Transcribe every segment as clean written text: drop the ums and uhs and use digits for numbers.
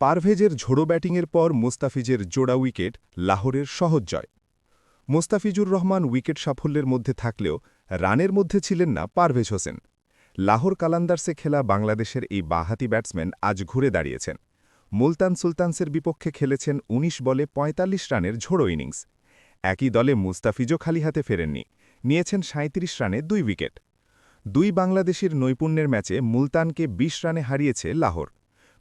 পারভেজের ঝোড়ো ব্যাটিংয়ের পর মুস্তাফিজের জোড়া উইকেট লাহোরের সহজ জয়। মোস্তাফিজুর রহমান উইকেট সাফল্যের মধ্যে থাকলেও রানের মধ্যে ছিলেন না পারভেজ হোসেন। লাহোর কালান্দার্সে খেলা বাংলাদেশের এই বাঁহাতি ব্যাটসম্যান আজ ঘুরে দাঁড়িয়েছেন। মুলতান সুলতানসের বিপক্ষে খেলেছেন ১৯ বলে ৪৫ রানের ঝোড়ো ইনিংস। একই দলে মুস্তাফিজও খালি হাতে ফেরেননি, নিয়েছেন ৩৭ রানে ২ উইকেট। দুই বাংলাদেশের নৈপুণ্যের ম্যাচে মুলতানকে ২০ রানে হারিয়েছে লাহোর।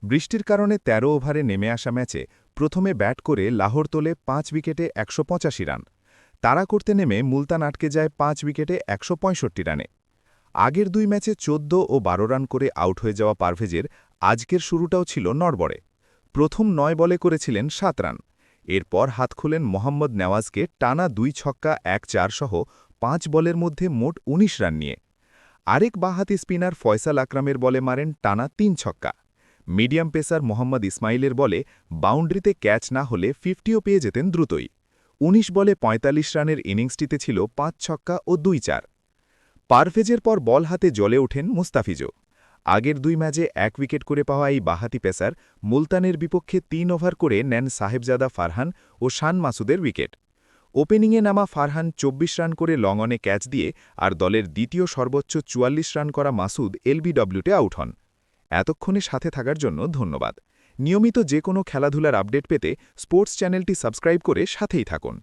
বৃষ্টির কারণে ১৩ ওভারে নেমে আসা ম্যাচে প্রথমে ব্যাট করে লাহোর তোলে ৫ উইকেটে ১৮৫ রান। তাড়া করতে নেমে মুলতান আটকে যায় ৫ উইকেটে ১৬৫ রানে। আগের দুই ম্যাচে ১৪ ও ১২ রান করে আউট হয়ে যাওয়া পারভেজের আজকের শুরুটাও ছিল নড়বড়ে। প্রথম ৯ বলে করেছিলেন ৭ রান। এরপর হাত খুলেন মোহাম্মদ নেওয়াজকে টানা ২ ছক্কা ১-৪ সহ ৫ বলের মধ্যে মোট ১৯ রান নিয়ে। আরেক বাঁহাতি স্পিনার ফয়সাল আকরামের বলে মারেন টানা ৩ ছক্কা। মিডিয়াম পেসার মোহাম্মদ ইসমাইলের বলে বাউন্ডারিতে ক্যাচ না হলে ৫০ও পেয়ে যেতেন দ্রুতই। ১৯ বলে ৪৫ রানের ইনিংসটিতে ছিল ৫ ছক্কা ও ২-৪। পারভেজের পর বল হাতে জ্বলে ওঠেন মুস্তাফিজও। আগের দুই ম্যাচে ১ উইকেট করে পাওয়া এই বাঁহাতি পেসার মুলতানের বিপক্ষে ৩ ওভার করে নেন সাহেবজাদা ফারহান ও শান মাসুদের উইকেট। ওপেনিংয়ে নামা ফারহান ২৪ রান করে লং অনে ক্যাচ দিয়ে আর দলের দ্বিতীয় সর্বোচ্চ ৪৪ রান করা মাসুদ এলবিডব্লিউতে আউট হন। এতক্ষণে সাথে থাকার জন্য ধন্যবাদ। নিয়মিত যে কোনো খেলাধুলার আপডেট পেতে স্পোর্টস চ্যানেলটি সাবস্ক্রাইব করে সাথেই থাকুন।